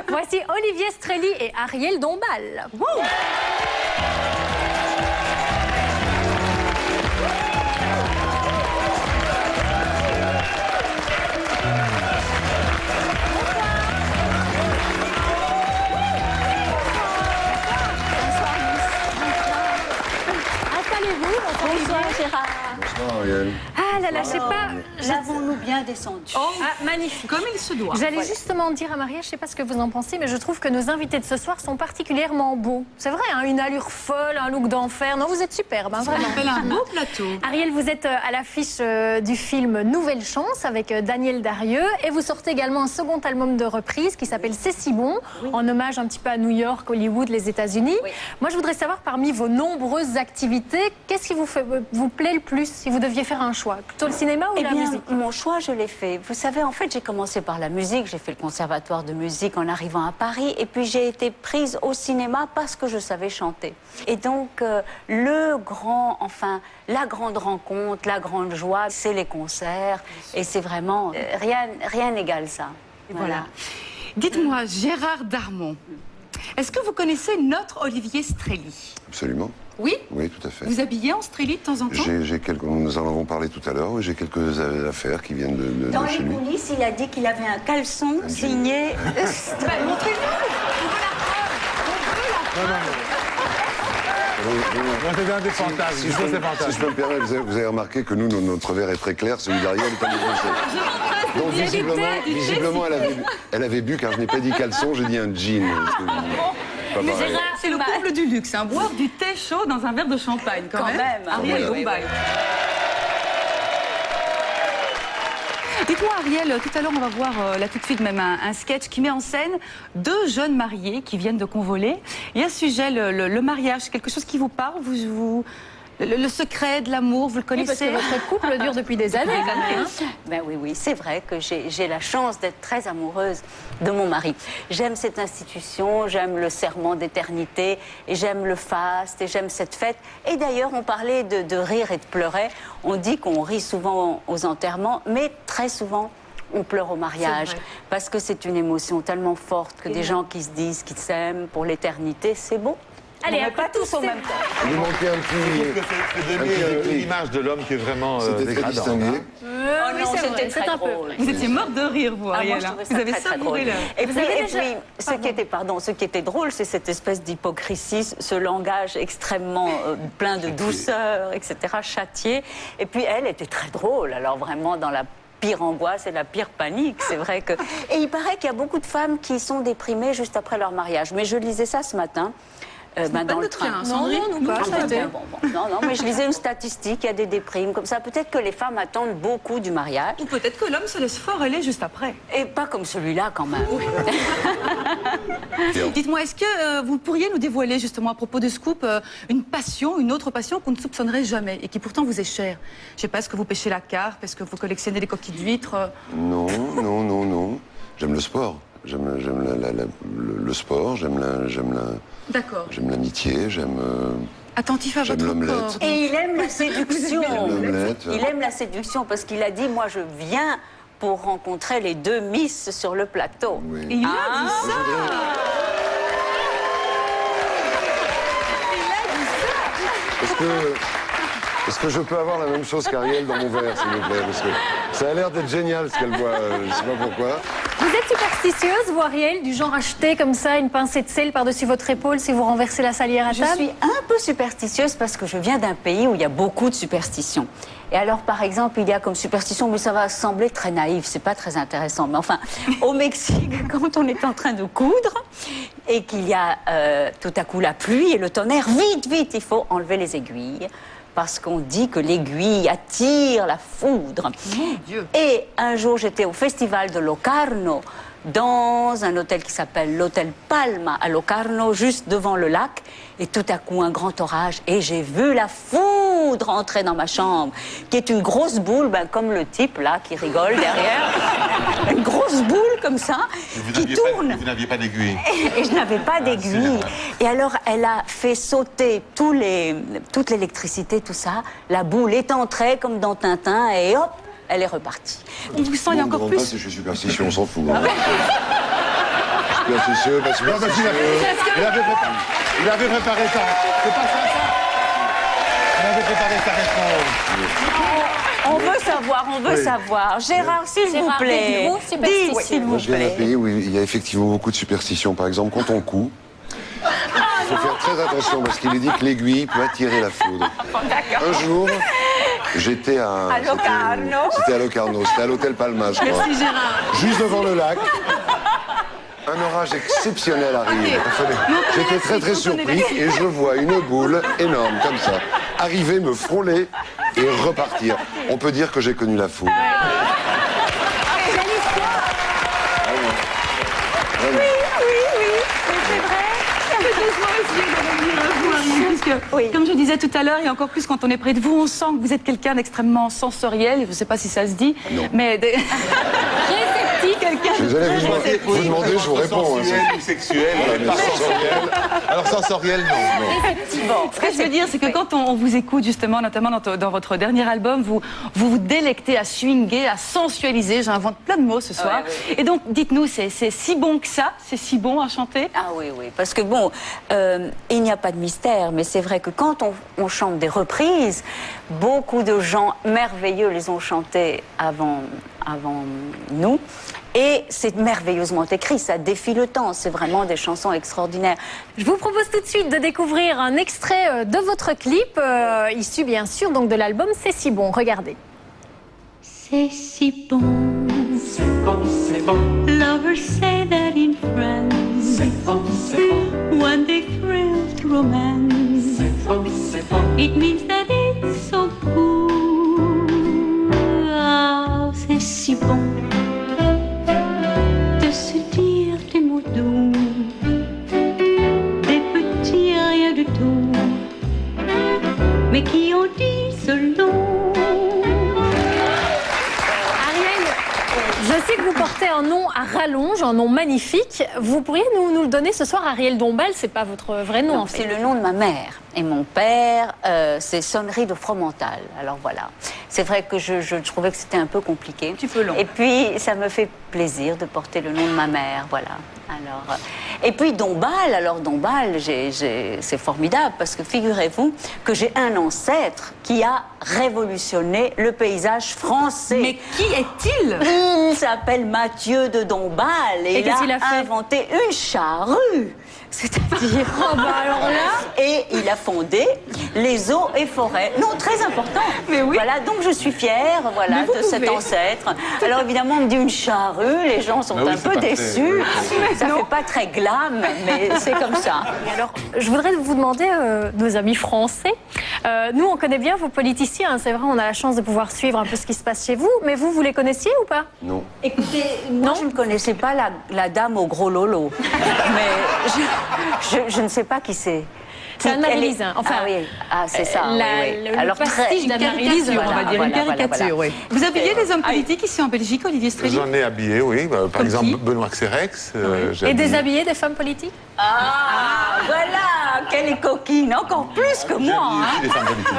Voici Olivier Strelli et Ariel Dombal. Installez-vous. Bonsoir Gérard. Bonsoir Ariel. Ah là là, je sais pas. L'avons-nous bien descendu? Ah, magnifique. Comme il se doit. J'allais justement dire à Maria, je sais pas ce que vous en pensez, mais je trouve que nos invités de ce soir sont particulièrement beaux. C'est vrai, hein, une allure folle, un look d'enfer. Non, vous êtes superbe, hein, Ça vraiment. appelle un beau plateau. Ariel, vous êtes à l'affiche du film Nouvelle Chance avec Daniel Darieux et vous sortez également un second album de reprise qui s'appelle C'est si bon, en hommage un petit peu à New York, Hollywood, les États-Unis. Oui. Moi, je voudrais savoir parmi vos nombreuses activités, qu'est-ce qui vous plaît le plus si vous deviez faire un choix? Plutôt le cinéma ou Eh la bien, musique? mon choix, je l'ai fait. Vous savez, en fait, j'ai commencé par la musique. J'ai fait le conservatoire de musique en arrivant à Paris. Et puis, j'ai été prise au cinéma parce que je savais chanter. Et donc, la grande rencontre, la grande joie, c'est les concerts. Et c'est vraiment, rien n'égale ça. Voilà. Dites-moi, Gérard Darmon, est-ce que vous connaissez notre Olivier Strelli? Absolument. Oui? Oui, tout à fait. Vous habillez en Strelli de temps en temps? Nous en avons parlé tout à l'heure. Oui, j'ai quelques affaires qui viennent de Dans chez les lui. coulisses, il a dit qu'il avait un caleçon signé. C'est bien des fantasmes. Si je peux me permettre, vous avez remarqué que nous, notre verre est très clair, celui d'Ariel est un peu foncé. Donc visiblement elle avait bu, car je n'ai pas dit caleçon, j'ai dit un jean. Pas pareil. Gérard, c'est le comble du luxe, hein, boire du thé chaud dans un verre de champagne, quand même. Ariel Voilà. Dombal. Dites-moi Ariel, tout à l'heure on va voir là tout de suite même un sketch qui met en scène deux jeunes mariés qui viennent de convoler. Et à ce sujet, le mariage, c'est quelque chose qui vous parle, le secret de l'amour, vous le Oui, parce connaissez? que votre couple dure depuis des années. quand même, hein. Ben oui, c'est vrai que j'ai la chance d'être très amoureuse de mon mari. J'aime cette institution, j'aime le serment d'éternité, et j'aime le faste, et j'aime cette fête. Et d'ailleurs, on parlait de rire et de pleurer. On dit qu'on rit souvent aux enterrements, mais très souvent, on pleure au mariage. Parce que c'est une émotion tellement forte que des gens qui se disent qu'ils s'aiment pour l'éternité, c'est beau. Allez, Mais après pas tous en même temps. Il lui manquait un Je trouve petit... que c'est donner une image de l'homme qui est vraiment C'était très dégradant. distingué. hein. Oh oui, non, c'est c'était vrai, très c'est un peu. drôle. Vous étiez morte de rire, vous, Ah, moi, Ariel. je hein. trouvais ça Vous avez très, très savouré drôle. le... Et puis, avez déjà- ce qui était drôle, c'est cette espèce d'hypocrisie, ce langage extrêmement plein de douceur, etc., châtié. Et puis, elle était très drôle, alors vraiment dans la pire angoisse et la pire panique, c'est vrai que... Et il paraît qu'il y a beaucoup de femmes qui sont déprimées juste après leur mariage. Mais je lisais ça ce matin. Dans le train. Non, nous pas. ça a été. Non, mais je lisais une statistique, il y a des déprimes comme ça. Peut-être que les femmes attendent beaucoup du mariage. Ou peut-être que l'homme se laisse fort aller juste après. Et pas comme celui-là, quand même. Dites-moi, est-ce que vous pourriez nous dévoiler justement à propos de Scoop une autre passion qu'on ne soupçonnerait jamais et qui pourtant vous est chère? Je sais pas, est-ce que vous pêchez la carpe? Est-ce que vous collectionnez des coquilles d'huîtres? Non. J'aime le sport. J'aime le sport, D'accord. j'aime l'amitié, Attentif à j'aime votre l'omelette. corps. Et il aime la séduction. L'omelette. Il aime la séduction parce qu'il a dit, moi je viens pour rencontrer les deux Miss sur le plateau. Oui. Et il a dit ça. Est-ce que je peux avoir la même chose qu'Ariel dans mon verre, s'il vous plaît? Parce que ça a l'air d'être génial ce qu'elle boit, je sais pas pourquoi. Vous êtes superstitieuse, vous, Ariel, du genre acheter comme ça une pincée de sel par-dessus votre épaule si vous renversez la salière à Je table? suis un peu superstitieuse parce que je viens d'un pays où il y a beaucoup de superstitions. Et alors, par exemple, il y a comme superstition, mais ça va sembler très naïf, c'est pas très intéressant, mais enfin, au Mexique, quand on est en train de coudre et qu'il y a tout à coup la pluie et le tonnerre, vite, il faut enlever les aiguilles. Parce qu'on dit que l'aiguille attire la foudre. Mon Dieu. Et un jour, j'étais au festival de Locarno, dans un hôtel qui s'appelle l'hôtel Palma à Locarno, juste devant le lac. Et tout à coup, un grand orage. Et j'ai vu la foudre entrer dans ma chambre, qui est une grosse boule, comme le type là, qui rigole derrière. Une grosse boule comme ça, qui tourne. Vous n'aviez pas d'aiguille. Et je n'avais pas d'aiguille. Et alors, elle a fait sauter toute l'électricité, tout ça. La boule est entrée comme dans Tintin et hop, elle est repartie. On vous sent il y a encore Pas plus. si je suis superstitieux, on s'en fout. hein. superstitieux, pas Non, parce qu'il il avait préparé ça. C'est pas ça. Il avait préparé sa réponse. On veut savoir. Gérard, s'il vous Gérard, plaît. êtes-vous superstitieux? Dites, s'il vous Moi, je viens d'un plaît. pays où il y a effectivement beaucoup de superstitions. Par exemple, quand on coud, il faut faire très attention parce qu'il est dit que l'aiguille peut attirer la foudre. Un jour, j'étais à... Locarno. C'était à Locarno, c'était à l'hôtel Palma, je crois. Merci Gérard. Juste devant le lac. Un orage exceptionnel arrive. J'étais très très surpris et je vois une boule énorme comme ça arriver, me frôler et repartir. On peut dire que j'ai connu la foudre. Puisque, comme je disais tout à l'heure, et encore plus quand on est près de vous, on sent que vous êtes quelqu'un d'extrêmement sensoriel. Je ne sais pas si ça se dit, mais réceptif, quelqu'un. Je suis désolé, vous demandez, je vous réponds. hein, Sensuel ou sexuel, pas sensoriel. Alors sensoriel, non. Ce que je veux dire, c'est que quand on vous écoute, justement, notamment dans votre dernier album, vous délectez à swinguer, à sensualiser. J'invente plein de mots ce soir. Oui. Et donc, dites-nous, c'est si bon que ça? C'est si bon à chanter? Ah oui, parce que bon, il n'y a pas de mystère, mais c'est vrai que quand on chante des reprises, beaucoup de gens merveilleux les ont chantées avant nous. Et c'est merveilleusement écrit, ça défie le temps, c'est vraiment des chansons extraordinaires. Je vous propose tout de suite de découvrir un extrait de votre clip, issu bien sûr donc de l'album C'est si bon. Regardez. C'est si bon. C'est bon, c'est bon. Lovers say that in France. C'est bon, c'est bon. When they thrilled romance. C'est bon, c'est bon. It means that it's so good. Ah, c'est si bon de se dire des mots doux, des petits rien du tout, mais qui en disent long. Je sais que vous portez un nom à rallonge, un nom magnifique. Vous pourriez nous le donner ce soir? Ariel Dombal, c'est pas votre vrai nom Non, en fait. c'est le nom de ma mère. Et mon père, c'est Sonnerie de Fromental. Alors voilà. C'est vrai que je trouvais que c'était un peu compliqué. Un petit peu long. Et puis, ça me fait plaisir de porter le nom de ma mère. Voilà. Alors, et puis Dombal, c'est formidable parce que figurez-vous que j'ai un ancêtre qui a révolutionné le paysage français. Mais qui est-il? Il s'appelle Mathieu de Dombal et qu'est-ce qu'il il a a fait? inventé une charrue. C'est-à-dire, Oh bah alors là. et il a fondé les eaux et forêts. Non, très important. Mais oui. Voilà, donc je suis fière, voilà, Mais vous de cet pouvez. ancêtre. Alors évidemment, on me dit une charrue, les gens sont Ah oui, un c'est peu pas très- déçus. oui, Ça fait pas très glam, mais c'est comme ça. Et alors, je voudrais vous demander, nos amis français, nous on connaît bien vos politiciens, hein, c'est vrai, on a la chance de pouvoir suivre un peu ce qui se passe chez vous, mais vous les connaissiez ou pas? Non. Écoutez, moi je ne connaissais pas la dame au gros lolo, mais je ne sais pas qui c'est. C'est Anne-Marie Elle est- Lizin, enfin, ah oui, c'est ça. la- oui, oui. le pastiche d'Anne-Marie Lizin, on va dire, une caricature, oui. Vous habillez les hommes Ah, politiques ici en Belgique, Olivier Strély? J'en ai habillé, oui. Par Comme exemple, qui? Benoît Xerex. Et déshabiller des femmes politiques? Ah, voilà, qu'elle est coquine, encore plus que moi. Hein. Des femmes politiques.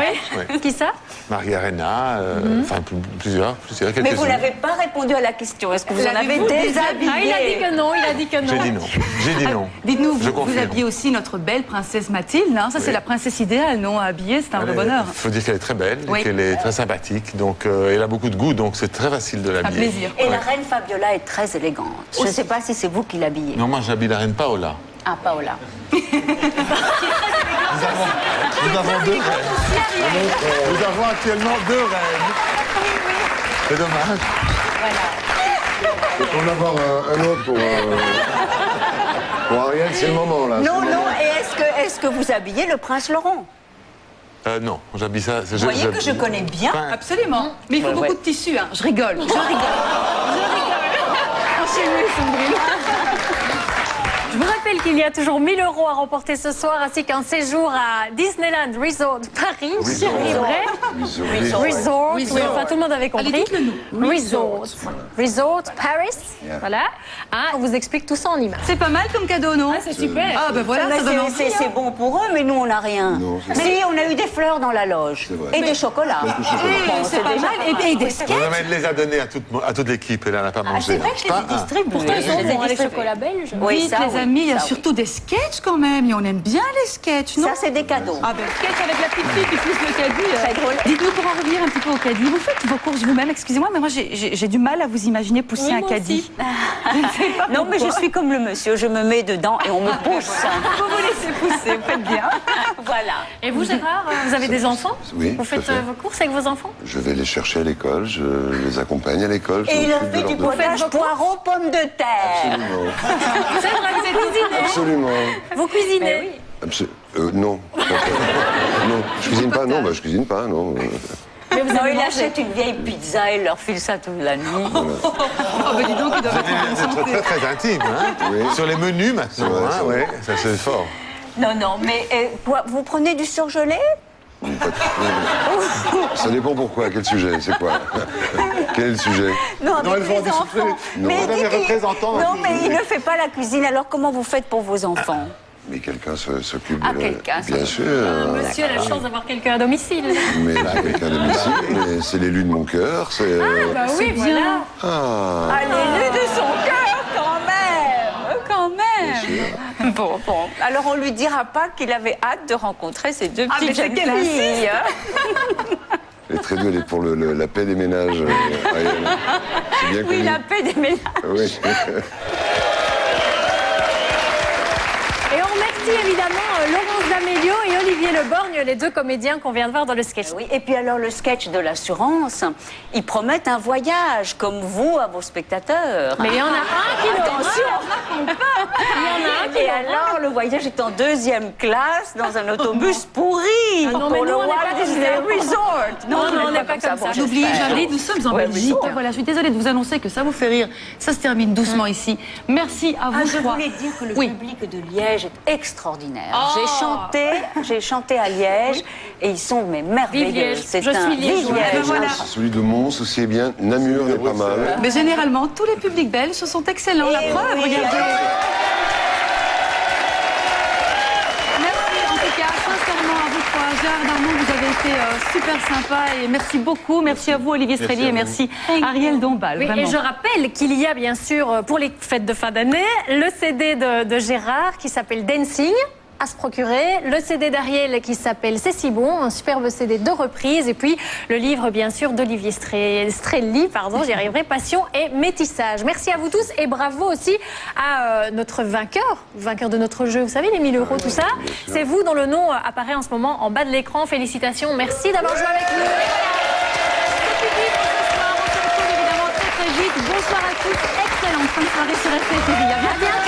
Oui. Qui ça? Marie Arena, enfin plusieurs, Mais quelques-unes. vous n'avez pas répondu à la question. Est-ce que vous en avez L'avez-vous déshabillé? Ah, il a dit que non, il a dit que non. J'ai dit non. J'ai dit non. Dites-nous, Je vous confirme. habillez aussi notre belle princesse Mathilde, hein? Ça c'est Oui. la princesse idéale, non? À habiller, c'est un vrai bonheur. Il faut dire qu'elle est très belle, Oui. qu'elle est très sympathique, donc elle a beaucoup de goût, donc c'est très facile de l'habiller. plaisir. Et Ouais. la reine Fabiola est très élégante. Je ne sais pas si c'est vous qui l'habillez. Non, moi j'habille la reine Paola. Ah, Paola. Nous avons deux reines. Nous avons actuellement deux reines. C'est dommage. On va avoir un autre pour Ariel, c'est le moment là. Non, non, et est-ce que vous habillez le prince Laurent? Non, j'habille ça. Vous voyez que je connais bien. Enfin, Absolument. Mais il faut Ouais, beaucoup ouais. de tissu, hein. Je rigole. Enchaînez, Sandrine. Je vous rappelle rappelle qu'il y a toujours 1 000 € à remporter ce soir, ainsi qu'un séjour à Disneyland Resort Paris. C'est vrai. Resort. Oui, enfin, tout le monde avait compris. Allez, dites-le nous. Resort Paris. Voilà. Hein, on vous explique tout ça en images. C'est pas mal comme cadeau, non? C'est super. Ah, ben voilà, ça donne envie. C'est bon pour eux, mais nous, on n'a rien. Non, c'est Si, on a eu des fleurs dans la loge. vrai. Et des chocolats. C'est pas mal. Et des skates. Elle les a donnés à toute l'équipe, elle n'en a pas mangé. C'est vrai que je les ai distribués. Pourtant, ils sont Je les ai bons, les distribués. chocolats belges. Oui, Dites, ça, les amis, il y a ça, surtout des sketchs quand même. Et on aime bien les sketchs, non? Ça, c'est des cadeaux. Ah ben, sketch avec la petite fille qui pousse le caddie. Très drôle. Dites-nous, pour en revenir un petit peu au caddie, vous faites vos courses vous-même, excusez-moi, mais moi j'ai du mal à vous imaginer pousser Oui, un moi caddie. aussi. Je ne sais pas Non, mais je pourquoi. suis comme le monsieur, je me mets dedans et on me pousse. Vous vous laissez pousser, vous faites bien. Voilà. Et vous, Gérard, vous avez des enfants? Oui, Vous tout à faites fait. vos courses avec vos enfants? Je vais les chercher à l'école, je les accompagne à l'école. je Et il a m'occupe de fait leur du devoir. potage poireau pomme de terre. Absolument. C'est vrai, vous cuisinez. Absolument. Vous cuisinez. Non. Non, je cuisine pas, non, je cuisine pas, non. Mais vous Non, avez il mangé. achète une vieille pizza et il leur file ça toute la nuit. Oh, ben dis donc, il doit Vous être en bonne êtes santé. très très intime, hein. Oui. Sur les menus maintenant, C'est vrai, hein, c'est vrai. ouais, ça c'est fort. Non, non, mais quoi, vous prenez du surgelé? Ça dépend pourquoi, quel sujet, c'est quoi? Quel est le sujet? Non, Non, avec elles vont les en discuter. enfants. Non. Mais Madame dites est qu'il- représentante dans la Non, mais cuisine. il ne fait pas la cuisine. Alors comment vous faites pour vos enfants? Mais quelqu'un s'occupe Ah, de quelqu'un bien s'occupe. sûr. Monsieur a la chance d'avoir quelqu'un à domicile. Mais quelqu'un à domicile, mais c'est l'élu de mon cœur, c'est... Bah oui, voilà. Ah, À l'élu de son cœur, quand même. Quand même. Bon. Alors on lui dira pas qu'il avait hâte de rencontrer ces deux mais petites c'est jeunes qu'elle filles. elle est très douée, elle est pour la paix des ménages. Ariel. C'est bien Oui, connu. la paix des ménages. Oui. Et on remercie évidemment Laurence D'Amelio et Olivier Leborgne, les deux comédiens qu'on vient de voir dans le sketch. Oui, et puis alors le sketch de l'assurance, ils promettent un voyage comme vous à vos spectateurs. Mais il y en a un qui Attention. Il y en a un qui Et alors, le voyage est en 2e classe dans un autobus pourri non, mais pour nous, le on n'est Walt pas comme Disney ça. Resort. Non, on n'est pas comme ça. Bon, N'oubliez j'espère. jamais, nous sommes en Ouais, Belgique. oui. Voilà, je suis désolée de vous annoncer que ça vous fait rire. Ça se termine doucement ici. Merci à vous Je trois. voulais dire que le Oui. public de Liège est extraordinaire. Oh. J'ai chanté à Liège et ils sont mais merveilleux. Vive Liège. C'est Je un suis liégeoise. vive Liège. Ben voilà. Celui de Mons aussi est bien. Namur n'est pas mal. Mais généralement, tous les publics belges sont excellents. La Eh preuve, oui. regardez. Merci en tout cas, sincèrement à vous trois. Gérard Darmon, vous avez été super sympa et merci beaucoup. Merci à vous, Olivier Strellier, et merci Ariel Dombal. Oui, vraiment. et je rappelle qu'il y a bien sûr, pour les fêtes de fin d'année, le CD de Gérard qui s'appelle Dancing à se procurer, le CD d'Ariel qui s'appelle C'est si bon, un superbe CD de reprise, et puis le livre bien sûr d'Olivier Strelli, j'y arriverai, Passion et métissage. Merci à vous tous et bravo aussi à notre vainqueur de notre jeu, vous savez, les 1 000 €, tout ça. C'est vous dont le nom apparaît en ce moment en bas de l'écran. Félicitations, merci d'avoir joué avec nous. C'est public ce soir, on se retrouve évidemment très très vite. Bonsoir à tous, excellente fin de soirée sur RTL TV. À bientôt.